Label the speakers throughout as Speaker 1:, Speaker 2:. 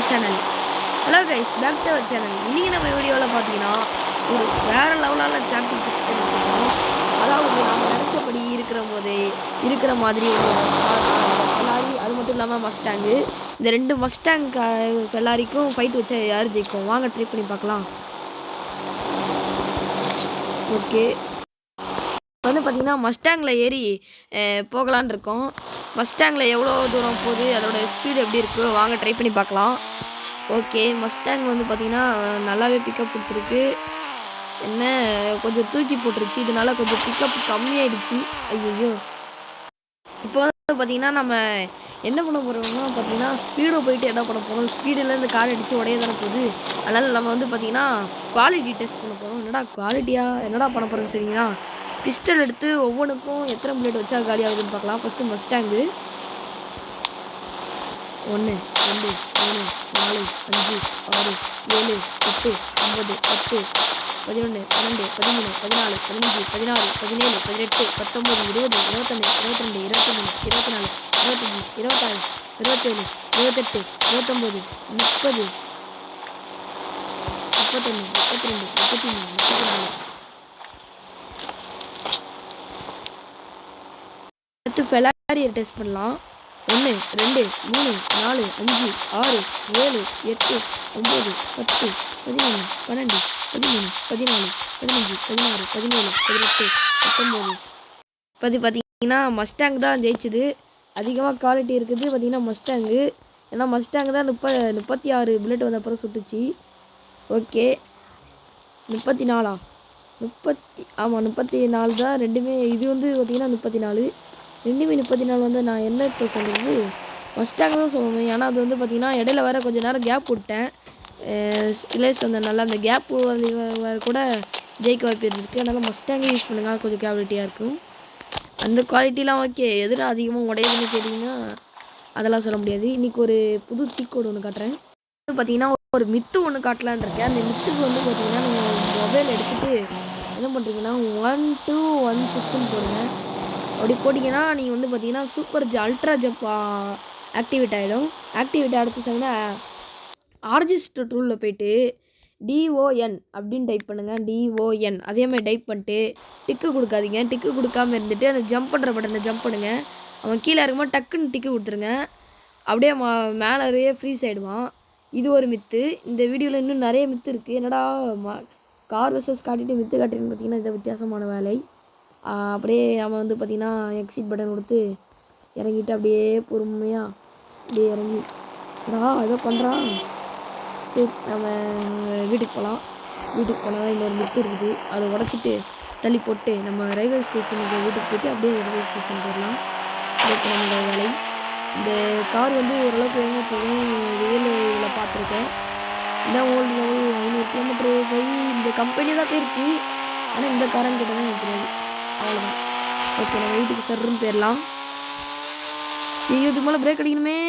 Speaker 1: Our channel. Hello guys, back to our channel. இன்றைக்கி நம்ம வீடியோவில் பார்த்தீங்கன்னா ஒரு வேறு லெவலான சாம்பியன்ஷிப் தெரிஞ்சுக்கணும். அதாவது நாம் நினச்சபடி இருக்கிற மாதிரி ஒரு ஃபெராரி, அது மட்டும் இல்லாமல் மஸ்டாங்கு. இந்த ரெண்டு மஸ்டாங் ஃபெராரிக்கும் ஃபைட் வச்சா யார் ஜெயிக்கும்? வாங்க ட்ரை பண்ணி பார்க்கலாம். ஓகே, வந்து பார்த்திங்கன்னா மஸ்டாங்கில் ஏறி போகலான் இருக்கோம். மஸ்டாங்கில் எவ்வளோ தூரம் போகுது, அதோட ஸ்பீடு எப்படி இருக்குது, வாங்க ட்ரை பண்ணி பார்க்கலாம். ஓகே, மஸ்டாங் வந்து பார்த்திங்கன்னா நல்லாவே பிக்கப் கொடுத்துருக்கு. என்ன கொஞ்சம் தூக்கி போட்டுருச்சு, இதனால கொஞ்சம் பிக்கப் கம்மியாயிடுச்சு. ஐயோ, இப்போ வந்து பார்த்திங்கன்னா நம்ம என்ன பண்ண போகிறோம்னா பார்த்திங்கன்னா ஸ்பீடோ போயிட்டு என்ன பண்ண போகிறோம், ஸ்பீடில் இந்த கார் அடித்து உடைய தானே போகுது. அதனால் நம்ம வந்து பார்த்திங்கன்னா குவாலிட்டி டெஸ்ட் பண்ண போகிறோம். என்னடா பண்ண போகிறோம் சரிங்களா? பிஸ்டல் எடுத்து ஒவ்வொன்றுக்கும் எத்தனை புல்லட் வச்சா காலி ஆகுதுன்னு பார்க்கலாம். ஃபஸ்ட்டு மஸ்டாங்கு 1 2 3 4 5 6 7 8 9 10 11 12 13 14 15 16 17 18 19 20 21 22 23 24 25 26 27 28 29 30 31 32 33 34. அடுத்து ஃபெராரியை டெஸ்ட் பண்ணலாம். 1 2 3 4 5 6 7 8 9 10 11 12 13 14 15 16 17 18 19. பார்த்தீங்கன்னா மஸ்டாங் தான் ஜெயிச்சுது. அதிகமாக குவாலிட்டி இருக்குது பார்த்தீங்கன்னா மஸ்டாங்கு. ஏன்னா மஸ்டாங் தான் 36 புல்லட் வந்த அப்புறம் சுட்டுச்சு. ஓகே, 34 ஆமாம் 34 தான் ரெண்டுமே. இது வந்து பார்த்திங்கன்னா 34, ரெண்டுமே 34 வந்து நான் என்னத்தை சொல்கிறது, மஸ்டாங் தான் சொல்லணும். ஏன்னா அது வந்து பார்த்திங்கன்னா இடையில வேறு கொஞ்சம் நேரம் கேப் விட்டேன். ரிலேஸ் வந்ததுனால அந்த கேப் வேறு கூட ஜெயிக்க வாய்ப்பு இருக்குது. அதனால் மஸ்டாங்கே யூஸ் பண்ணுங்கள், கொஞ்சம் குவாலிட்டியாக இருக்கும். அந்த குவாலிட்டிலாம் ஓகே. எதில் அதிகமாக உடையுதுன்னு கேட்டிங்கன்னா அதெல்லாம் சொல்ல முடியாது. இன்றைக்கி ஒரு புது சீக் கோடு ஒன்று காட்டுறேன். வந்து பார்த்திங்கன்னா ஒரு மித்து ஒன்று காட்டலான் இருக்கேன். அந்த மித்துக்கு வந்து பார்த்திங்கன்னா நீங்கள் மொபைல் எடுத்துகிட்டு என்ன பண்ணுறீங்கன்னா 1216 போடுங்க. அப்படி போட்டிங்கன்னா நீங்கள் வந்து பார்த்தீங்கன்னா சூப்பர் அல்ட்ரா ஜம்ப் ஆக்டிவேட் ஆகிடும். ஆக்டிவேட் அடுத்த சமயம் ஆர்ஜிஸ்டர் டூலில் போய்ட்டு DON அப்படின்னு டைப் பண்ணுங்கள். DON அதேமாதிரி டைப் பண்ணிட்டு டிக்கு கொடுக்காதீங்க. டிக்கு கொடுக்காமல் இருந்துட்டு அந்த ஜம்ப் பண்ணுற பட்டனை ஜம்ப் பண்ணுங்கள். அவன் கீழே இருக்கும்போது டக்குன்னு டிக்கு கொடுத்துருங்க. அப்படியே மேலே ஃப்ரீஸ் ஆகிடுவான். இது ஒரு மித்து. இந்த வீடியோவில் இன்னும் நிறைய மித்து இருக்குது. என்னடா கார் வெர்சஸ் காட்டிட்டு மித்து காட்டின்னு பார்த்தீங்கன்னா இது வித்தியாசமான வேலை. அப்படியே நம்ம வந்து பார்த்திங்கன்னா எக்ஸிட் பட்டன் கொடுத்து இறங்கிட்டு அப்படியே பொறுமையாக அப்படியே இறங்கி ஏதோ பண்ணுறான். சரி, நம்ம வீட்டுக்கு போகலாம். வீட்டுக்கு போனால் தான் இன்னொரு மித்து இருக்குது. அதை உடச்சிட்டு தள்ளி போட்டு நம்ம ரயில்வே ஸ்டேஷனுக்கு வீட்டுக்கு போய்ட்டு அப்படியே ரயில்வே ஸ்டேஷன் போயிடலாம். இதுக்கு நம்மளோட வேலை. இந்த கார் வந்து ஓரளவுக்கு எங்கே போகும் ரியல் இதில் பார்த்துருக்கேன். இதான் ஓல்டு லெவல் 500 கிலோமீட்டரு போய் இந்த கம்பெனி தான் போயிருக்கு. ஆனால் இந்த காரன் கிட்ட தான் எனக்கு தெரியாது. அவ்வளோதான். ஓகே, நம்ம வீட்டுக்கு சர்ன்னு போயிடலாம். இதுக்கு மேலே பிரேக் அடிக்கணுமே.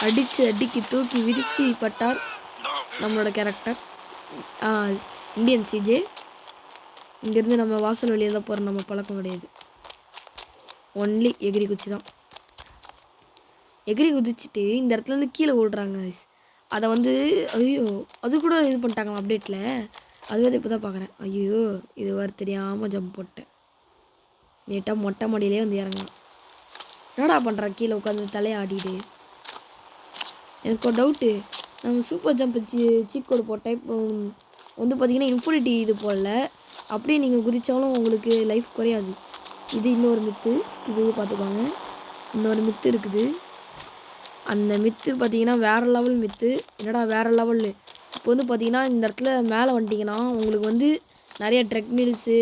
Speaker 1: அடிக்கு தூக்கி விரிசி பட்டார் நம்மளோட கேரக்டர். Indian CJ. இங்கேருந்து நம்ம வாசல் வழியாக தான் போகிற நம்ம பழக்கம் கிடையாது. ஒன்லி எகிரி குச்சி தான். எகிரி குதிச்சுட்டு இந்த இடத்துலேருந்து கீழே ஓடுறாங்க. அதை வந்து ஐயோ அது கூட இது பண்ணிட்டாங்களா அப்டேட்டில். அதுவே இப்போ தான் பார்க்குறேன். ஐயோ, இது வேறு தெரியாமல் ஜம்ப் போட்டேன். நீட்டாக மொட்டை மாடியிலே வந்து இறங்கலாம். என்னடா பண்ணுறான் கீழே உட்காந்து தலையை ஆடிட்டு. எனக்கு ஒரு டவுட்டு, நம்ம சூப்பர் ஜம்ப் சீக் கோடு போட்டேன். இப்போ வந்து பார்த்திங்கன்னா இன்ஃபினிட்டி இது போடல. அப்படியே நீங்கள் குதித்தாலும் உங்களுக்கு லைஃப் குறையாது. இது இன்னொரு மித்து. இது பார்த்துக்கோங்க. இன்னொரு மித்து இருக்குது. அந்த மித்து பார்த்திங்கன்னா வேறு லெவல் மித்து. என்னடா வேறு லெவலு. இப்போ வந்து பார்த்திங்கன்னா இந்த இடத்துல மேலே வந்துட்டிங்கன்னா உங்களுக்கு வந்து நிறைய ட்ரெட்மில்ஸு,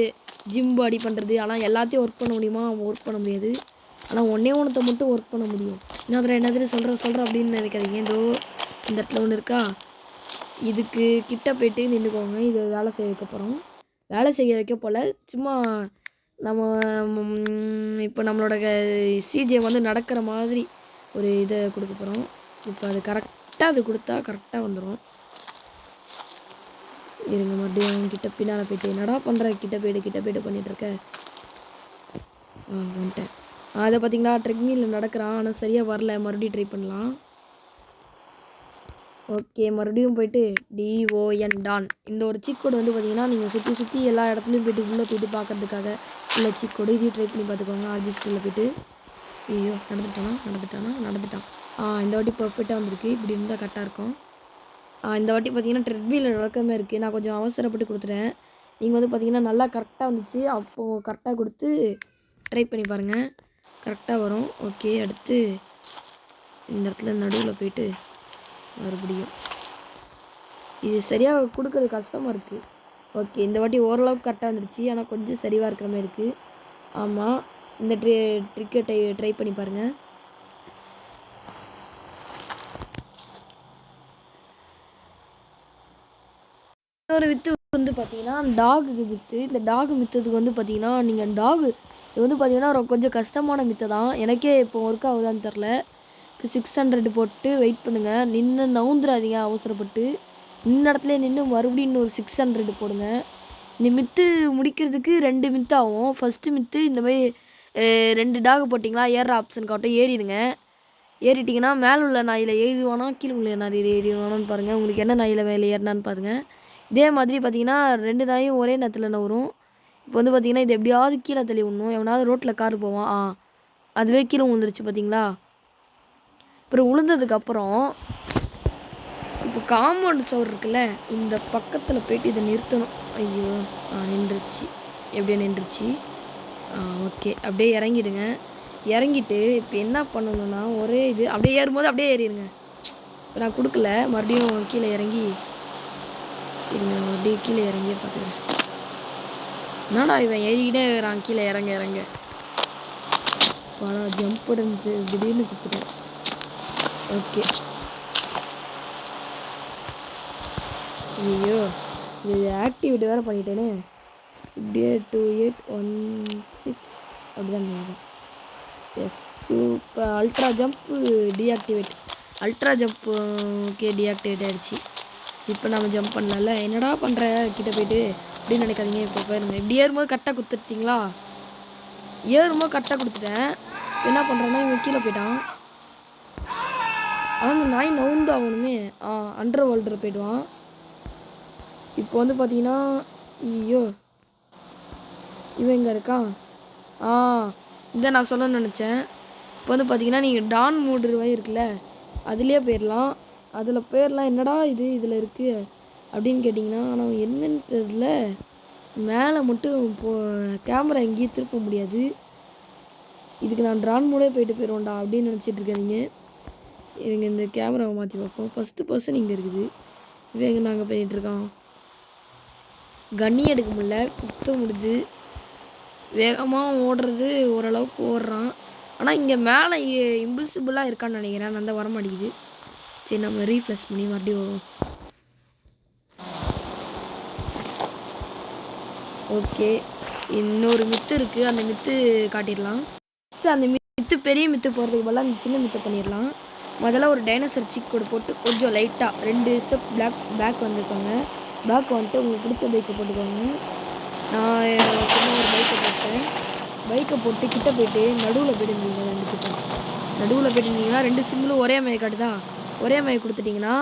Speaker 1: ஜிம் பாடி பண்ணுறது. ஆனால் எல்லாத்தையும் ஒர்க் பண்ண முடியுமா? ஒர்க் பண்ண முடியாது. ஆனால் ஒன்றத்தை மட்டும் ஒர்க் பண்ண முடியும். என்னது சொல்கிறேன் அப்படின்னு நினைக்காதீங்க. இந்த இடத்துல ஒன்று இருக்கா, இதுக்கு கிட்ட போய்ட்டு நின்றுக்கோங்க. இது வேலை செய்ய வைக்க போகிறோம். வேலை செய்ய வைக்க போல் சும்மா நம்ம இப்போ நம்மளோட CJ வந்து நடக்கிற மாதிரி ஒரு இதை கொடுக்க போகிறோம். இப்போ அது கரெக்டாக அது கொடுத்தா கரெக்டாக வந்துடும். இருங்க, மறுபடியும் கிட்ட பின்னால் போய்ட்டு என்னடா பண்ணுற, கிட்ட போய்ட்டு பண்ணிகிட்ருக்க. வந்துட்டேன். அதை பார்த்திங்களா ட்ரெட்மில்ல நடக்கிறான். ஆனால் சரியாக வரல. மறுபடியும் ட்ரை பண்ணலாம். ஓகே, மறுபடியும் போயிட்டு DON டான். இந்த ஒரு சீக் கோடு வந்து பார்த்தீங்கன்னா, நீங்கள் சுற்றி எல்லா இடத்துலையும் போயிட்டு உள்ளே போயிட்டு பார்க்கறதுக்காக உள்ள சீக் கோடு. இதையும் ட்ரை பண்ணி பார்த்துக்கோங்க. ஆர்ஜிஸ்டில் போயிட்டு ஐயோ நடந்துட்டான். இந்த வாட்டி பர்ஃபெக்டாக வந்திருக்கு. இப்படி இருந்தால் கரெக்டாக இருக்கும். இந்த வாட்டி பார்த்தீங்கன்னா ட்ரெட்வீல் வழக்கமே இருக்குது. நான் கொஞ்சம் அவசரப்பட்டு கொடுத்துட்டேன். நீங்கள் வந்து பார்த்தீங்கன்னா நல்லா கரெக்டாக வந்துச்சு. அப்போது கரெக்டாக கொடுத்து ட்ரை பண்ணி பாருங்கள், கரெக்டாக வரும். ஓகே, அடுத்து இந்த இடத்துல நடுவில் போயிட்டு மறுபடியும் இது சரியாக கொடுக்கறது கஷ்டமாக இருக்குது. ஓகே, இந்த வாட்டி ஓரளவுக்கு கரெக்டாக வந்துடுச்சு. ஆனால் கொஞ்சம் சரிவாக இருக்கிற மாதிரி இருக்குது. ஆமாம், இந்த ட்ரிக்கை ட்ரை பண்ணி பாருங்கள். இன்னொரு வித்து வந்து பார்த்தீங்கன்னா டாகுக்கு வித்து. இந்த டாகு மித்ததுக்கு வந்து பார்த்தீங்கன்னா நீங்கள் இது வந்து பார்த்தீங்கன்னா கொஞ்சம் கஷ்டமான மித்தை தான். எனக்கே இப்போ ஒர்க் ஆகுதான்னு தெரில. இப்போ 600 போட்டு வெயிட் பண்ணுங்கள். நின்று நவுந்துடாதீங்க அவசரப்பட்டு. நின்ன இடத்துல நின்று மறுபடியும் இன்னொரு 600 போடுங்க. இந்த மித்து முடிக்கிறதுக்கு 2 மித்து ஆகும். ஃபஸ்ட்டு மித்து இந்த மாதிரி 2 டாகு போட்டிங்களா, ஏறுற ஆப்ஷன் காட்டும், ஏறிடுங்க. ஏறிட்டிங்கன்னா மேலே உள்ள நாயில் ஏறிடுவானா கீழே உள்ள நாயில் ஏறிடுவானான்னு பாருங்கள். உங்களுக்கு என்ன நாயில் மேலே ஏறினான்னு பாருங்கள். இதே மாதிரி பார்த்தீங்கன்னா 2 நாயும் ஒரே நேரத்தில் நவரும். இப்போ வந்து பார்த்தீங்கன்னா இது எப்படியாவது கீழே தள்ளி விடணும். எவனாவது ரோட்டில் கார் போவான், அதுவே கீழே விழுந்துருச்சு பார்த்தீங்களா. அப்புறம் விழுந்ததுக்கப்புறம் இப்போ காம்பவுண்ட் சவர் இருக்குல்ல, இந்த பக்கத்தில் போய்ட்டு இதை நிறுத்தணும். ஐயோ, நின்றுச்சு. எப்படியே நின்றுச்சு. ஓகே, அப்படியே இறங்கிடுங்க. இறங்கிட்டு இப்போ என்ன பண்ணணுன்னா ஒரே இது அப்படியே ஏறும்போது அப்படியே ஏறிடுங்க. இப்போ நான் கொடுக்கல, மறுபடியும் கீழே இறங்கி இருங்க. அப்படியே கீழே இறங்கியே பார்த்துக்கிறேன். என்னடா இவன் ஏறிக்கிட்டே இருக்கிறான் கீழே இறங்க. படா ஜம்ப் பண்ணி திடீர்னு கொடுத்துட்டேன். ஓகே, ஐயோ இது ஆக்டிவிட்டி வேறு பண்ணிட்டேனே. இப்படியே 2816 அப்படிதான் நினைக்கிறேன். Yes, super. Ultra jump deactivate. Ultra jump okay, deactivate ஆகிடுச்சு. இப்போ நம்ம ஜம்ப் பண்ணலாம்ல. என்னடா பண்ணுற கிட்ட போய்ட்டு அப்படின்னு நினைக்காதீங்க. இப்போ போயிருங்க. இப்படி ஏறும்போது கரெக்டாக கொடுத்துட்டீங்களா. ஏறும்போது கரெக்டாக கொடுத்துட்டேன். என்ன பண்ணுறேன்னா இவன் கீழே போயிட்டான். ஆனால் அந்த நாய் நவுந்து ஆகணுமே. அண்டர் வேர்ல்டர் போயிடுவான். இப்போ வந்து பார்த்தீங்கன்னா ஐயோ இவன் எங்கே இருக்கான். இதை நான் சொல்ல நினச்சேன். இப்போ வந்து பார்த்தீங்கன்னா நீங்கள் டான் மூடு ரூபாய் இருக்குல்ல, அதுலேயே போயிடலாம். அதில் போயிடலாம். என்னடா இது இதில் இருக்குது அப்படின்னு கேட்டிங்கன்னா, ஆனால் என்னன்றதுல மேலே மட்டும் கேமரா எங்கேயும் திருப்ப முடியாது. இதுக்கு நான் ட்ரான் மூடே போயிட்டு போயிடுவோம்டா அப்படின்னு நினச்சிட்டு இருக்காதீங்க. எனக்கு இந்த கேமராவை மாற்றி பார்ப்போம். ஃபஸ்ட்டு பர்சன் இங்கே இருக்குது. இவன் எங்கே நாங்கள் பண்ணிகிட்ருக்கான். கண்ணி எடுக்க முடியல, குத்த முடிஞ்சு. வேகமாக ஓடுறது ஓரளவுக்கு ஓடுறான். ஆனால் இங்கே மேலே இன்விசிபிளாக இருக்கான்னு நினைக்கிறேன். நான் தான் வரமாட்டேங்குது. சரி, நம்ம ரீஃப்ரெஷ் பண்ணி மறுபடியும் வரும். ஓகே, இன்னொரு மித்து இருக்குது. அந்த மித்து காட்டிடலாம். ஃபஸ்ட்டு அந்த மித்து பெரிய மித்து போகிறதுக்கு பதிலாக அந்த சின்ன மித்தை பண்ணிடலாம். முதல்ல ஒரு டைனோசர் சீக் கோடு போட்டு கொஞ்சம் லைட்டாக 2 ஸ்டெப் பேக் வந்துருக்கோங்க. பேக் வந்துட்டு உங்களுக்கு பிடிச்ச பைக்கை போட்டுக்கோங்க. நான் சின்ன ஒரு பைக்கை போட்டேன். பைக்கை போட்டு கிட்டே போயிட்டு நடுவில் போய்ட்டு இருந்தீங்க. 2 நடுவில் போய்ட்டு இருந்தீங்கன்னா 2 சிம்மிலும் ஒரே மைய காட்டுதா. ஒரே மைய கொடுத்துட்டிங்கன்னா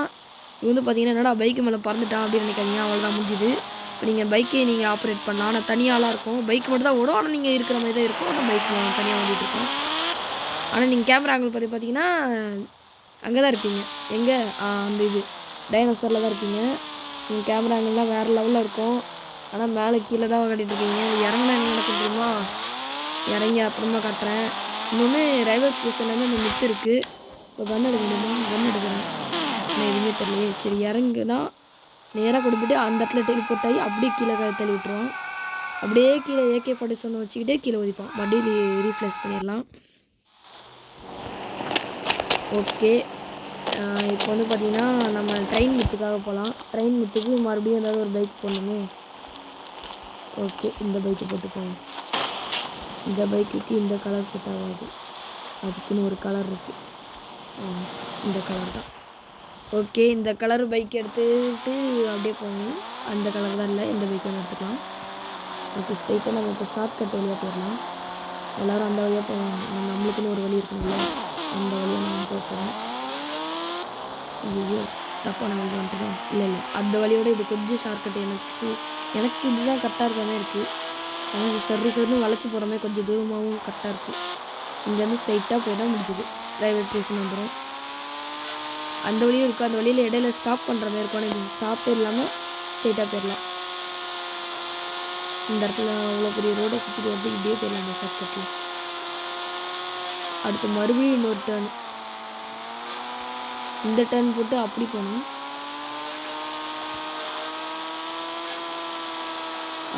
Speaker 1: இது வந்து பார்த்தீங்கன்னா என்னடா பைக்கு மேலே பறந்துட்டான் அப்படின்னு நினைக்காதீங்க. அவ்வளோதான் முடிஞ்சுது. இப்போ நீங்கள் பைக்கே நீங்கள் ஆப்ரேட் பண்ணலாம். ஆனால் தனியாலாம் இருக்கும். பைக் மட்டும் தான் ஓடும். ஆனால் நீங்கள் இருக்கிற மாதிரி தான் இருக்கும். ஆனால் பைக் தனியாக ஓடிட்டு இருக்கும். ஆனால் நீங்கள் கேமரா ஆங்கிள் பற்றி பார்த்தீங்கன்னா அங்கே தான் இருப்பீங்க. எங்கே அந்த இது டைனோசரில் தான் இருப்பீங்க. நீங்கள் கேமரா ஆங்கிள்லாம் வேறு லெவலில் இருக்கும். ஆனால் மேலே கீழே தான் காட்டிகிட்டு இருக்கீங்க. இறங்கினா என்ன நடக்க முடியுமா, இறங்கி அப்புறமா காட்டுறேன். இன்னொன்று ரயில்வே ஸ்டேஷன்லேருந்து அந்த மித்து இருக்குது. இப்போ கன் எடுக்க முடியுமா, கன் எடுக்கிறேன். நான் எதுவுமே தெரியலையே. சரி, இறங்குனா நேராக கொடுத்துட்டு அந்த இடத்துல டெலிபோர்ட் ஆகி அப்படியே கீழே தள்ளி விட்டுருவான். அப்படியே கீழே AK-47 வச்சுக்கிட்டே கீழே ஒதிப்பான். மறுபடியும் ரீஃப்ரெஷ் பண்ணிடலாம். ஓகே, இப்போ வந்து பார்த்தீங்கன்னா நம்ம ட்ரெயின் மித்துக்காக போகலாம். ட்ரெயின் மித்துக்கு மறுபடியும் ஏதாவது ஒரு பைக் போடணுமே. ஓகே, இந்த பைக்கு போட்டுக்கோங்க. இந்த பைக்குக்கு இந்த கலர் செட் ஆகாது. அதுக்குன்னு ஒரு கலர் இருக்குது. இந்த கலர் தான். ஓகே, இந்த கலர் பைக் எடுத்துகிட்டு அப்படியே போகணும். அந்த கலர் தான் இல்லை, இந்த பைக் ஒன்று எடுத்துக்கலாம். ஓகே, ஸ்ட்ரைட்டாக நம்ம இப்போ ஷார்ட்கட் வழியாக போயிடலாம். எல்லோரும் அந்த வழியாக போவாங்க. நம்மளுக்குன்னு ஒரு வழி இருக்குங்களா, அந்த வழியாக நம்ம போகிறோம். ஐயோ, தப்பான வழி வந்துட்டோம். இல்லை அந்த வழியோட இது கொஞ்சம் ஷார்ட்கட். எனக்கு இதுதான் கரெக்டாக இருக்க மாதிரி இருக்குது. ஆனால் சர்ன்னு வளைச்சி போகிற மாதிரி கொஞ்சம் தூரமாகவும் கரெக்டாக இருக்குது. இங்கேருந்து ஸ்ட்ரைட்டாக போயிட்டால் முடிச்சுது. ரயில்வே ஸ்டேஷன் வந்துடும். அந்த வழியும் இருக்குது. அந்த வழியில் இடையில ஸ்டாப் பண்ணுற மாதிரி இருக்கும். ஆனால் இது ஸ்டாப்பே இல்லாமல் ஸ்ட்ரைட்டாக போயிடலாம். இந்த இடத்துல அவ்வளோ பெரிய ரோடை சுற்றிட்டு வந்து இப்படியே போயிடலாம் அந்த ஷார்ட்கட்டில். அடுத்து மறுபடியும் இன்னொரு டேர்ன். இந்த டர்ன் போட்டு அப்படி போகணும்.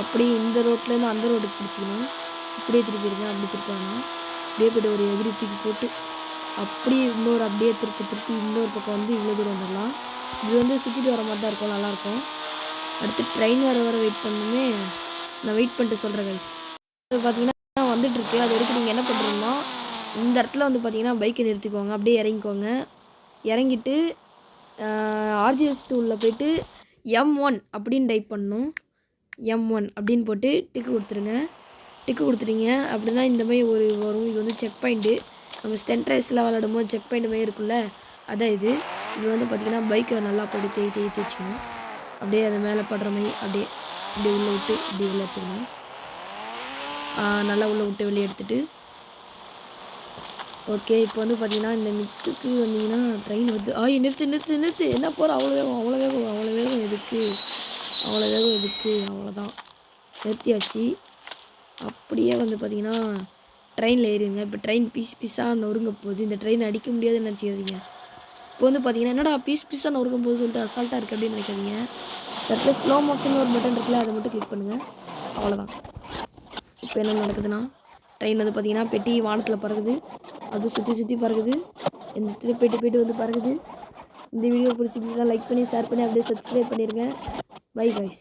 Speaker 1: அப்படி இந்த ரோட்லேருந்து அந்த ரோடுக்கு பிடிச்சிக்கணும். இப்படியே திருப்பிடுங்க. அப்படி திருப்பாங்க. அப்படியே போய்ட்டு ஒரு எகிரி தூக்கி போட்டு அப்படியே அப்படியே திருப்பி இன்னொரு பக்கம் வந்து இவ்வளோ தூரம் வந்துடலாம். இது வந்து சுற்றிட்டு வர மாதிரி தான் இருக்கும். நல்லாயிருக்கும். அடுத்து ட்ரெயின் வர வெயிட் பண்ணுமே. நான் வெயிட் பண்ணிட்டு சொல்கிறேன் கைஸ். இப்போ பார்த்தீங்கன்னா வந்துட்டுருக்கு. அது வரைக்கும் நீங்கள் என்ன பண்ணுறீங்கன்னா இந்த இடத்துல வந்து பார்த்தீங்கன்னா பைக்கை நிறுத்திக்கோங்க. அப்படியே இறங்கிக்கோங்க. இறங்கிட்டு RGS டூலில் போய்ட்டு M1 அப்படின்னு டைப் பண்ணணும். M1 அப்படின்னு போட்டு டிக்கு கொடுத்துருங்க. டிக்கு கொடுத்துட்டீங்க அப்படின்னா இந்த மாதிரி ஒரு வரும். இது வந்து செக் பாயிண்ட்டு. நம்ம ஸ்டென்ட் ரேஸில் விளாடும்போது செக் பாயிண்ட் மாதிரி இருக்குல்ல, அதான் இது. இது வந்து பார்த்திங்கன்னா பைக்கை நல்லா போட்டு தேய்ச்சிக்கணும். அப்படியே அதை மேலே படுற மாதிரி அப்படியே உள்ளே விட்டு இப்படி உள்ளே எடுத்துக்கணும். நல்லா உள்ளே விட்டு வெளியே எடுத்துகிட்டு ஓகே. இப்போ வந்து பார்த்தீங்கன்னா இந்த மிட்டுக்கு வந்தீங்கன்னா ட்ரெயின் வந்து நிறுத்து என்ன போகிற அவ்வளோ வேகம் எதுக்கு அவ்வளோதான் நிறுத்தியாச்சு. அப்படியே வந்து பார்த்தீங்கன்னா ட்ரெயினில் ஏறிடுங்க. இப்போ ட்ரெயின் பீஸாக நொறுங்க போகுது. இந்த ட்ரெயின் அடிக்க முடியாதுன்னு நினச்சிக்காதீங்க. இப்போ வந்து பார்த்தீங்கன்னா என்னடா பீஸாக நொறுங்க போகுது சொல்லிட்டு அசால்ட்டாக இருக்குது அப்படின்னு நினைக்காதீங்க. இடத்துல ஸ்லோ மோஷன் ஒரு பட்டன் இருக்குல்ல, அதை மட்டும் கிளிக் பண்ணுங்கள். அவ்வளோதான். இப்போ என்ன நடக்குதுன்னா ட்ரெயின் வந்து பார்த்தீங்கன்னா பெட்டி வானத்தில் பறகுது. அது சுற்றி பறகுது. இந்த இடத்துல போய்ட்டு வந்து பறகுது. இந்த வீடியோ பிடிச்சிருந்துச்சுன்னா லைக் பண்ணி ஷேர் பண்ணி அப்படியே சப்ஸ்கிரைப் பண்ணிடுங்க. Bye guys.